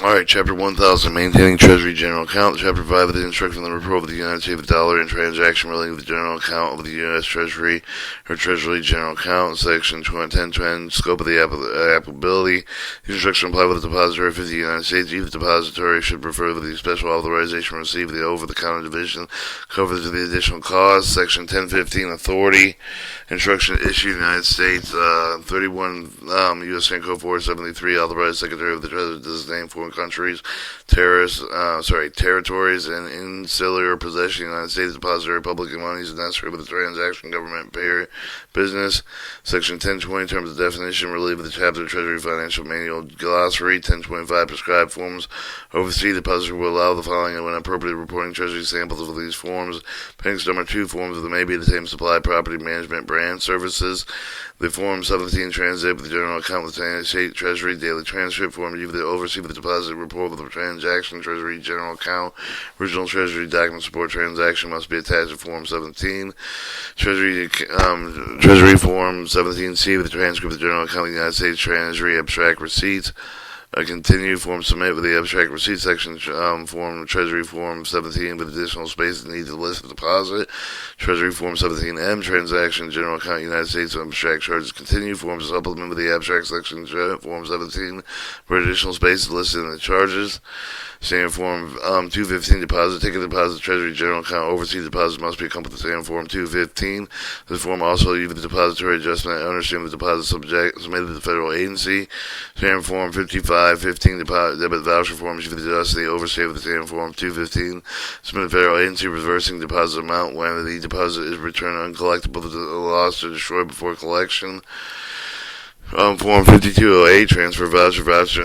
Alright, Chapter 1000, Maintaining Treasury General Account. The chapter provided the instruction on the report of the United States dollar and transaction relating to the general account of the U.S. Treasury or Treasury General Account. Section 1010, Scope of the applicability. The instruction applied with the depository of the United States. Each depository should refer to the special authorization received the over-the-counter division covered to the additional cost. Section 1015, Authority. Instruction issued United States 31 U.S. Code 473, authorized Secretary of the Treasury to designate foreign countries, territories, and insular possession of the United States depository public monies is necessary with the transaction government business. Section 1020, terms of definition, relief of the chapter Treasury Financial Manual Glossary. 1025, prescribed forms. Overseas depository will allow the following when appropriate reporting Treasury samples of these forms. Appendix number 2, forms of the may be the same supply property management brand services. The Form 17 transit with the general account with the United States Treasury daily transcript form. You the oversee the deposit report with the transaction Treasury general account. Original Treasury document support transaction must be attached to Form 17. Treasury Form 17C with the transcript of the general account of the United States Treasury abstract receipts. Continue form submit with the abstract receipt section. Form Treasury Form 17 with additional space that needs to list the deposit. Treasury Form 17M transaction general account United States abstract charges. Continue form supplement with the abstract section. Form 17 for additional space listed in the charges. Standard Form 215 deposit ticket deposit Treasury general account overseas deposits must be accompanied with Standard Form 215. This form also uses the depository adjustment and understand the deposit submitted to the federal agency. Standard Form 5515 debit voucher form usually adjust the overstate of the Standard Form 215 submitted to the federal agency reversing deposit amount when the deposit is returned uncollectible, lost, or destroyed before collection. Form 5208, transfer voucher.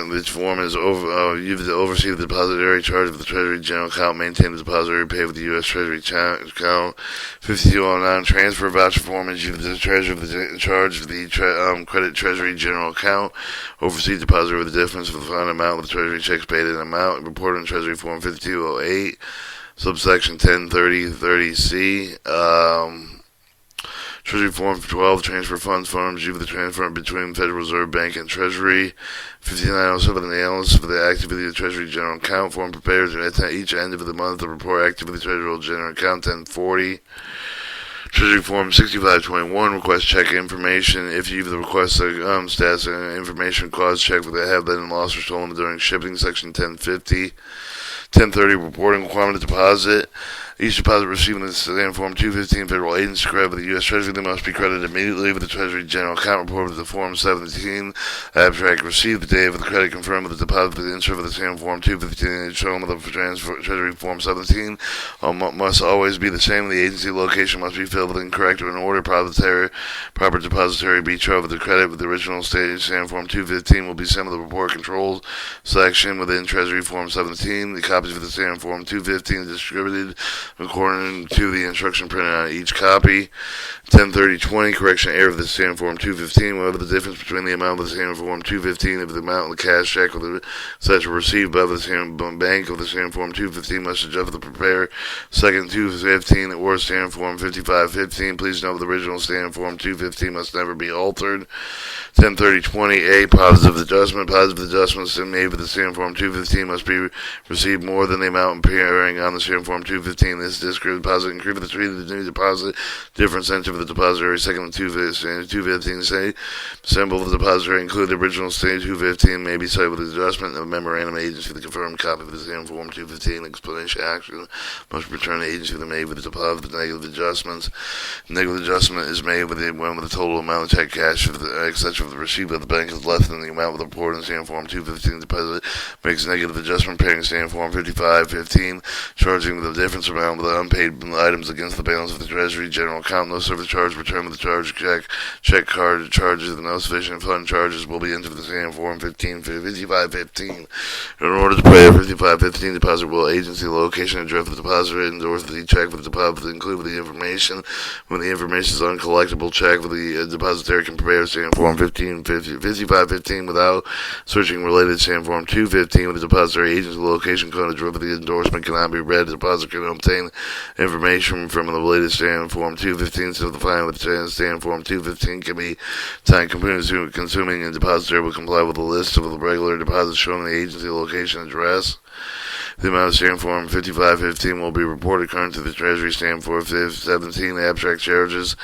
This form is used to oversee the depository charge of the Treasury General Account, maintain the depository pay with the U.S. Treasury account. 5209, transfer voucher form is used to charge of the charge of the credit Treasury General Account, oversee the depository with the difference of the final amount with the Treasury checks paid in amount, reported in Treasury Form 5208, subsection 1030-30C. Treasury Form 12, transfer funds forms used for the transfer between Federal Reserve Bank and Treasury. 5907, analysis for the activity of the Treasury General Account form prepared at each end of the month to report activity of the Treasury General Account. 1040. Treasury Form 6521, request check information. If you request status and information clause check that have been lost or stolen during shipping. Section 1050. 1030, reporting requirement of deposit. Each deposit receiving the Standard Form 215 federal agency credit with the U.S. Treasury, they must be credited immediately with the Treasury General Account report with the Form 17 abstract received the day of the credit confirmed with the deposit with the insert of the Standard Form 215 shown with the Treasury Form 17 must always be the same. The agency location must be filled with incorrect or in order. Proper depository be charged with the credit with the original Standard Form 215 will be sent with the report controls section within Treasury Form 17. The copies of the Standard Form 215 distributed according to the instruction printed on each copy. 1030-20, correction error of the Standard Form 215. Whatever the difference between the amount of the Standard Form 215 and the amount of the cash check or the such received by the Standard Bank of the Standard Form 215 must adjust the prepared second 215 or Standard Form 5515. Please note the original Standard Form 215 must never be altered. 1030-20A, positive adjustment. Positive adjustments made with the Standard Form 215 must be received more than the amount appearing on the Standard Form 215. This discrete deposit included the treaty of the new deposit difference entered for the depository second 215 say symbol of the depository include the original Standard 215 may be cited with adjustment of memorandum agency. The confirmed copy of the Standard Form 215 explanation action must return to the agency that made with the deposit with negative adjustments. Negative adjustment is made when the total amount of check cash etc. of the receipt of the bank is less than the amount of the report in Standard Form 215 deposit makes negative adjustment paying Standard Form 5515 charging the difference amount with the unpaid items against the balance of the Treasury General Account. No service charge returned with the charge check card charges. The no sufficient fund charges will be entered with the Standard Form 5515. In order to pay a 5515 deposit, will agency location address of the depositor endorse the check with the deposit include with the information. When the information is uncollectible, check with the depository can prepare Standard Form 5515 without searching related Standard Form 215 with the depository agency location code noted for the endorsement cannot be read. The depositor can obtain information from the related stand form 215 to the file with stand form 215 can be time consuming, and depositor will comply with a list of the regular deposits showing the agency location address. The amount of stand form 5515 will be reported current to the Treasury stand form 17 abstract charges.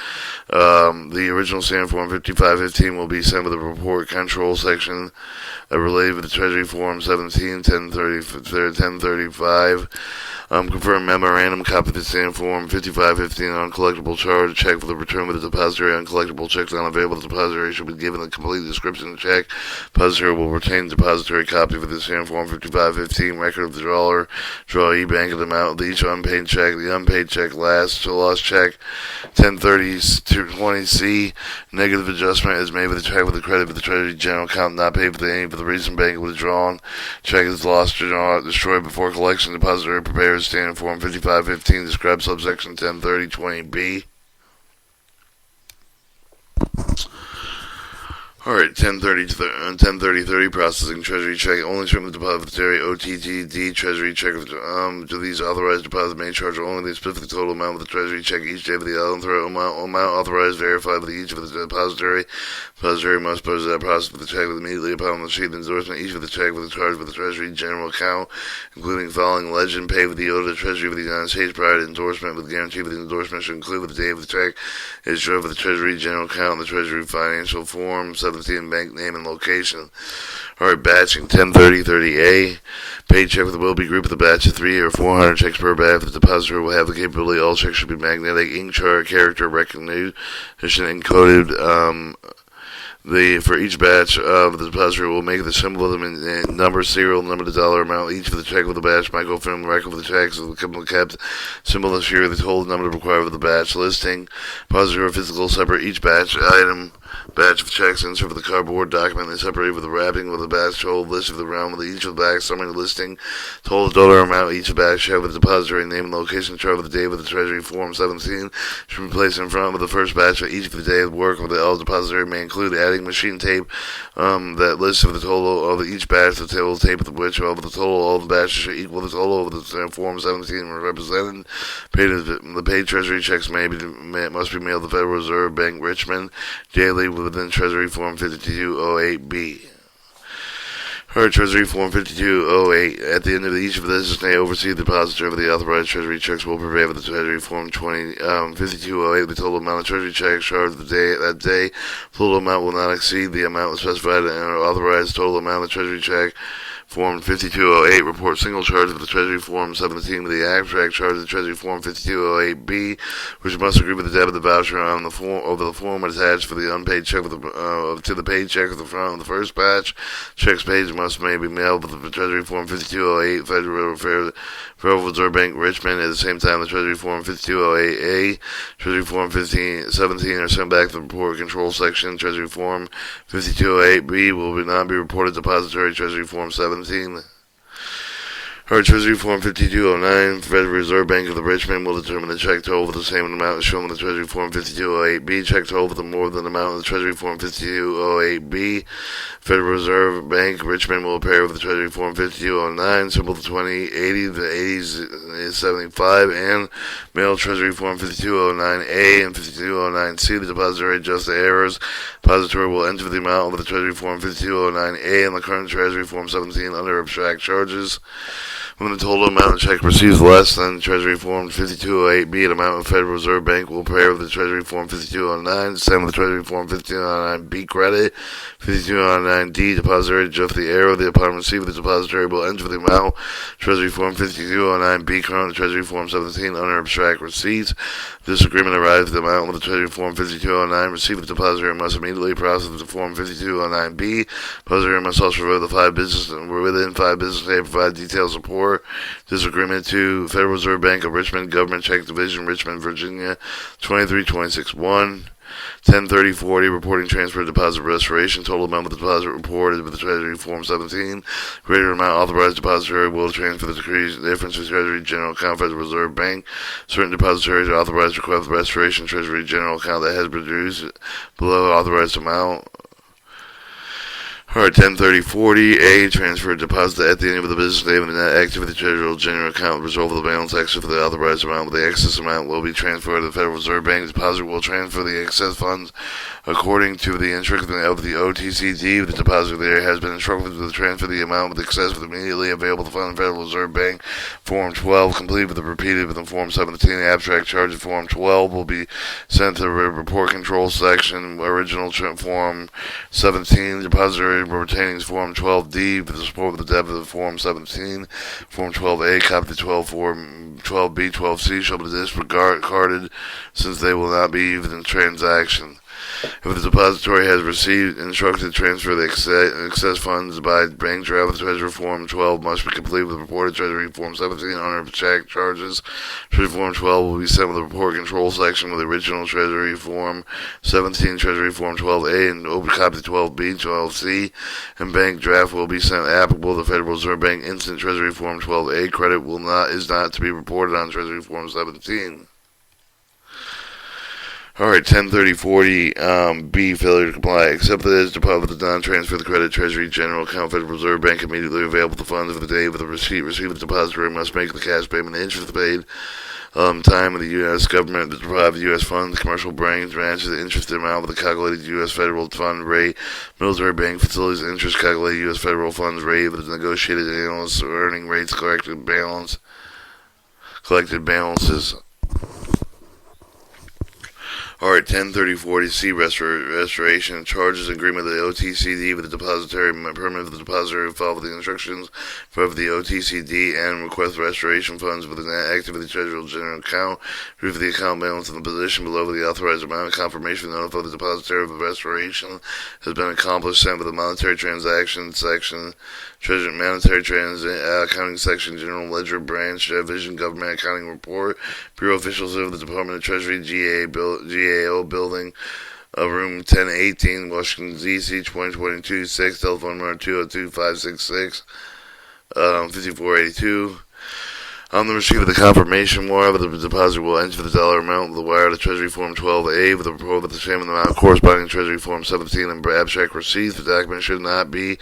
The original stand form 5515 will be sent with the report control section related with the Treasury form 17 1035. Confirm memorandum copy of the stand form 5515 uncollectible charge check for the return with the depository. Uncollectible checks unavailable. The depository should be given a complete description of the check. Depository will retain the depository copy for the stand form 5515 record of the drawee bank of the amount of each unpaid check. The unpaid check lost check 1030-20C. Negative adjustment is made with the check with the credit of the Treasury general account not paid for any for the reason bank withdrawn. Check is lost or destroyed before collection. Depository prepares stand form 5515 describes subsection 1030-20B. Alright, 1030 processing Treasury check only from the depository OTTD Treasury check. To these authorized deposit may charge only the specific total amount of the Treasury check each day for the amount authorized verified with each of the depository. Depository must post that process for the check immediately upon the sheet endorsement. Each of the check with the charge for the Treasury general account, including following legend, paid with the order to Treasury of the United States prior to endorsement with guarantee for the endorsement should include with the date of the check is shown for the Treasury general account, the Treasury financial form 17 bank name and location. Alright, batching 1030-30A. Paid check with will be grouped with a batch of 3 or 400 checks per batch. The depositor will have the capability all checks should be magnetic, ink chart, character recognition encoded. For each batch of the depository will make the symbol of them in number, serial number, the dollar amount. Each for the check with the batch, microfilm record of the checks, the kept symbol this year, the total number required for the batch listing. Depository physical separate each batch item. Batch of checks insert for the cardboard document they separated with the wrapping with the batch total list of the round with each of the back summary listing total dollar amount each batch check with the depository name and location chart with the date with the Treasury form 17 should be placed in front of the first batch of each of the day of work with the L depository may include adding machine tape that list of the total of each batch the table tape with which of the total of the batches should equal the total of the form 17 represented. The paid Treasury checks must be mailed to the Federal Reserve Bank Richmond daily within Treasury Form 5208B. Or Treasury Form 5208. At the end of each of this may oversee the depositor of the authorized Treasury checks will prevail with the Treasury Form 5208. The total amount of Treasury checks charged that day. Total amount will not exceed the amount specified in an authorized total amount of Treasury check. Form 5208 report single charge of the Treasury Form 17 with the abstract charge of the Treasury Form 5208B, which must agree with the debit of the voucher on the form attached for the unpaid check to the paid check at the front of the first batch. Checks page may be mailed with the Treasury Form 5208 Federal Reserve Bank Richmond. At the same time, the Treasury Form 5208A, Treasury Form 1517 are sent back to the report control section. Treasury Form 5208B will not be reported depository. Treasury Form 17. Or Treasury Form 5209, Federal Reserve Bank of the Richmond will determine the check total with the same amount as shown in the Treasury Form 5208B. Check total with the more than amount of the Treasury Form 5208B. Federal Reserve Bank Richmond will appear with the Treasury Form 5209, symbol 2080, the 80s is 75, and mail Treasury Form 5209A and 5209C. The depository adjusts the errors. Depository will enter the amount of the Treasury Form 5209A and the current Treasury Form 17 under abstract charges. When the total amount of check receives less than Treasury Form 5208B, an amount of Federal Reserve Bank will pair with the Treasury Form 5209, send the Treasury Form 5209B credit, 5209D depository adjust the error. The upon receipt of the depository will enter the amount Treasury Form 5209B current Treasury Form 17 under abstract receipts. This agreement arrives at the amount of the Treasury Form 5209 received. The depository must immediately process the Form 5209B. Depository must also within 5 business days provide detailed support. This agreement to Federal Reserve Bank of Richmond, Government Check Division, Richmond, Virginia, 23261. 103040 reporting transfer deposit restoration. Total amount of the deposit reported with the Treasury Form 17. Greater amount authorized depository will transfer the decreased difference to Treasury General Account Federal Reserve Bank. Certain depositories are authorized to request restoration Treasury General Account that has reduced below authorized amount. Alright, 103040A, transfer deposit at the end of the business day of the net activity Treasury general account will resolve the balance excess for the authorized amount, but the excess amount will be transferred to the Federal Reserve Bank. Depositor will transfer the excess funds according to the instruction of the OTCD. The depositor there has been instructed to transfer the amount with excess with immediately available to fund the Federal Reserve Bank. Form 12, complete with the repeated within Form 17. Abstract charge of Form 12 will be sent to the report control section. Original Form 17, depository retaining Form 12D for the support of the debit of Form 17. Form 12A, copy of 12B, 12C shall be disregarded since they will not be used in the transaction. If the depository has received instructed to transfer the excess funds by bank draft with Treasury Form 12 must be complete with reported Treasury Form 17 under check charges. Treasury Form 12 will be sent with the report control section with the original Treasury Form 17, Treasury Form 12A, and open copy 12B, 12C, and bank draft will be sent applicable to the Federal Reserve Bank. Instant Treasury Form 12A credit is not to be reported on Treasury Form 17. Alright, 103040 B, failure to comply. Except that it is deposited with the non-transfer the credit Treasury General Account Federal Reserve Bank immediately available to funds of the day of the receipt. Receiver depository must make the cash payment and interest paid time of the U.S. government to provide the U.S. funds. Commercial banks matches the interest amount with the calculated U.S. federal fund rate. Military bank facilities interest calculated U.S. federal funds rate with the negotiated analysts earning rates collected balances. Alright, 103040C, restoration charges agreement of the OTCD with the depository, permanent of the depository follow the instructions for the OTCD and request restoration funds with the activity Treasury general account, proof of the account balance in the position below the authorized amount, confirmation notify the depository of the restoration has been accomplished, sent with the monetary transaction section, Treasury monetary accounting section, General Ledger Branch, Division Government Accounting Report, Bureau officials of the Department of Treasury, GAO Building, Room 1018, Washington, D.C., 2022-6, telephone number 202-566-5482. On the receipt of the confirmation wire, the depositor will enter the dollar amount of the wire to Treasury Form 12A with a report of the same amount corresponding to Treasury Form 17 and abstract receipts. The document should not be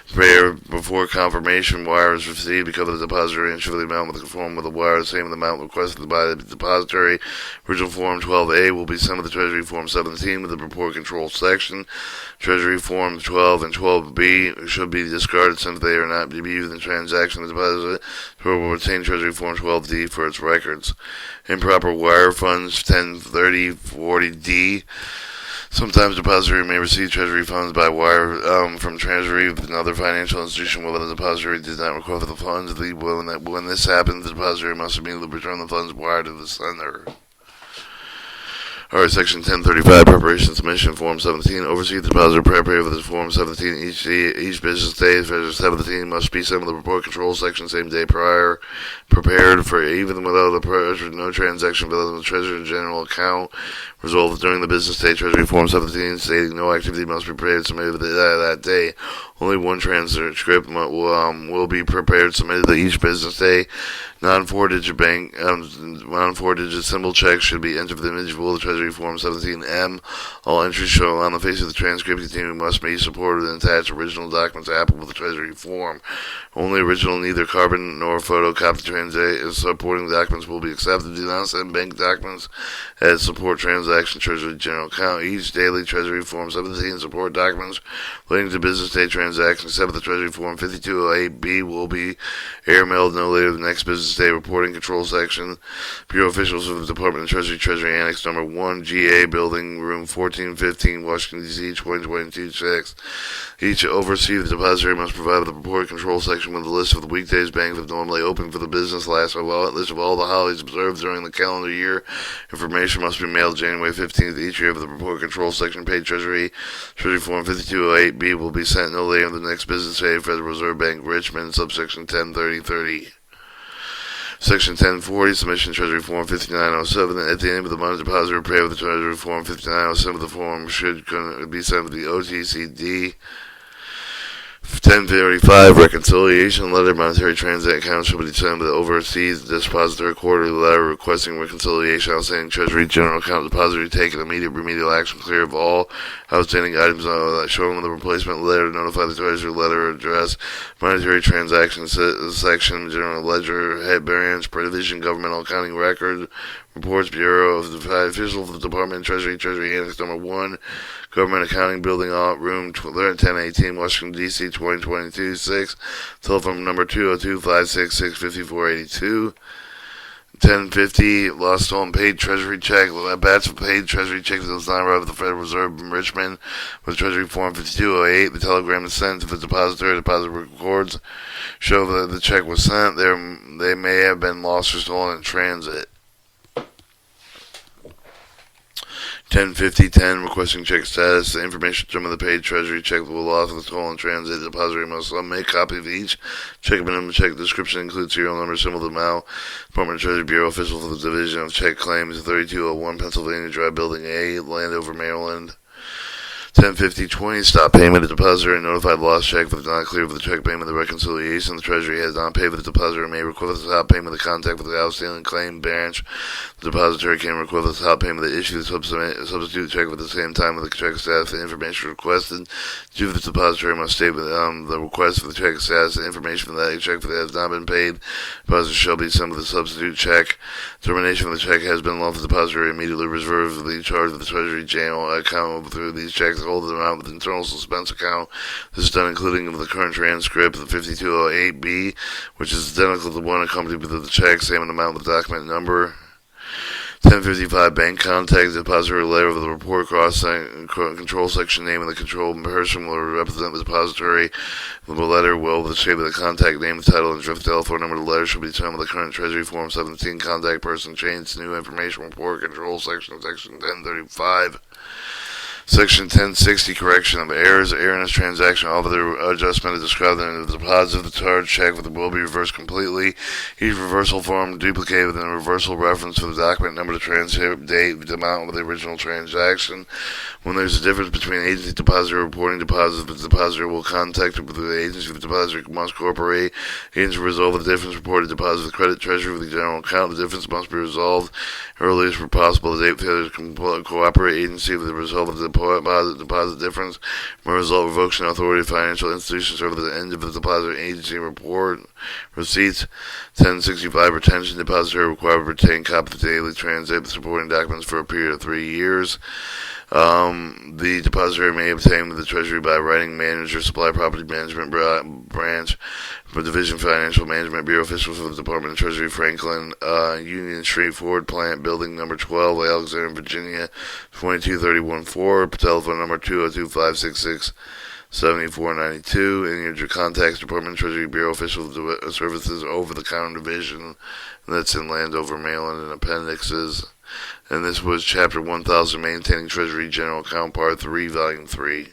prepared before confirmation wire is received because the depositor enters the amount with the form of the wire the same amount requested by the depository. Original Form 12A will be sent with the Treasury Form 17 with the report control section. Treasury Form 12 and 12B should be discarded since they are not to be used in transaction. The depositor will retain Treasury Form 12D for its records. Improper wire funds 103040D. Sometimes depository may receive Treasury funds by wire from Treasury with another financial institution whether the depository did not request the funds. When this happens, the depository must immediately return the funds wired to the sender. Alright, Section 1035, Preparation Submission, Form 17. Oversee the depositor preparation for this Form 17 each business day. Measure 17 must be sent with the report control section same day prior. Prepared for even without the pressure, no transaction without the Treasury General account. Resolved during the business day. Treasury Form 17 stating no activity must be prepared submitted that day. Only one transcript will be prepared submitted each business day. Non-4-digit symbol checks should be entered for the individual. The Treasury Form 17M. All entries shown on the face of the transcript containing must be supported and attached original documents applicable to the Treasury Form. Only original, neither carbon nor photocopy supporting documents will be accepted. Do not send bank documents as support transaction Treasury General account. Each daily Treasury Form 17 support documents relating to business day transactions except for the Treasury Form 5208B will be airmailed no later than the next business day. Reporting control section. Bureau officials of the Department of Treasury, Treasury Annex Number 1, GA Building, Room 1415, Washington, D.C., 2022-6. Each oversee the depository must provide the report control section with a list of the weekdays banks have normally open for the business list of all the holidays observed during the calendar year. Information must be mailed January 15th each year. For the report control section, paid Treasury Form 5208B will be sent no later than the next business day. Federal Reserve Bank, Richmond, subsection 103030. Section 1040, Submission Treasury Form 5907. At the end of the month, depositor prepared with the Treasury Form 5907. The form should be sent to the OTCD. 1035 reconciliation letter. Monetary transit account shall be determined by the overseas depository quarterly letter requesting reconciliation. Outstanding Treasury general account depository taking immediate remedial action clear of all outstanding items shown on the replacement letter. Notify the Treasury letter address. Monetary transaction section, general ledger, head branch, division, governmental accounting record, reports bureau of the official of the Department of Treasury, Treasury Annex number 1, Government Accounting Building, room 1018, Washington, D.C., 2022-6. Telephone number 202-566-5482. 1050, lost stolen paid Treasury check. A batch of paid Treasury checks that was not arrived at the Federal Reserve in Richmond with Treasury Form 5208. The telegram is sent to the depository. Deposit records show that the check was sent. They may have been lost or stolen in transit. 1050-10, requesting check status. The information from the paid Treasury check will lost or stolen transit. The depository must make a copy of each check. Minimum check description includes serial number, symbol, the amount. Department of Treasury Bureau official for the Division of Check Claims, 3201 Pennsylvania Drive, Building A, Landover, Maryland. 1050-20, stop payment. The depositor notified lost check if not clear for the check payment. The reconciliation. The Treasury has not paid for the depositor may request the stop payment. The contact with the outstanding claim branch. The depository can request the stop payment. The issue the substitute check at the same time with the check status. The information requested. Due to the depository must state the request for the check status. The information for that check that has not been paid. The depositor shall be sent with the substitute check. Termination of the check has been lost. The depository immediately reserves the charge of the Treasury general account through these checks. Hold them out with internal suspense account. This is done including the current transcript of the 5208B, which is identical to the one accompanied with the check, same amount with the document number. 1055 bank contact. The depository letter of the report control section name of the control person will represent the depository. The letter will, with the shape of the contact name, the title, and drift telephone number. The letter should be determined with the current Treasury Form 17 contact person change to new information report control section 1035. Section 1060, correction of errors. Error in this transaction, all of the adjustment is described in the deposit of the charge check will be reversed completely. Each reversal form duplicated within a reversal reference for the document number, the transcript date, the amount of the original transaction. When there's a difference between agency depositor reporting deposits, the depositor will contact the agency. The depositor must cooperate. Agency will resolve the difference reported deposit with the credit treasury with the general account. The difference must be resolved earliest where possible. The date failure to cooperate agency with the result of the deposit difference may result revocation of authority of financial institutions over the end of the deposit agency report. Receipts. 1065, retention. Depositor required to retain copy of the daily transit supporting documents for a period of 3 years. The depository may obtain with the Treasury by writing manager, supply property management branch, for Division Financial Management Bureau officials for the Department of Treasury, Franklin, Union Street, Ford Plant, Building number 12, Alexander, Virginia, 22314, telephone number 202-566-7492, and your contacts Department of Treasury Bureau official services over the counter division, that's in Landover, Maryland, and appendixes. And this was Chapter 1000, Maintaining Treasury General Account, Part 3, Volume 3.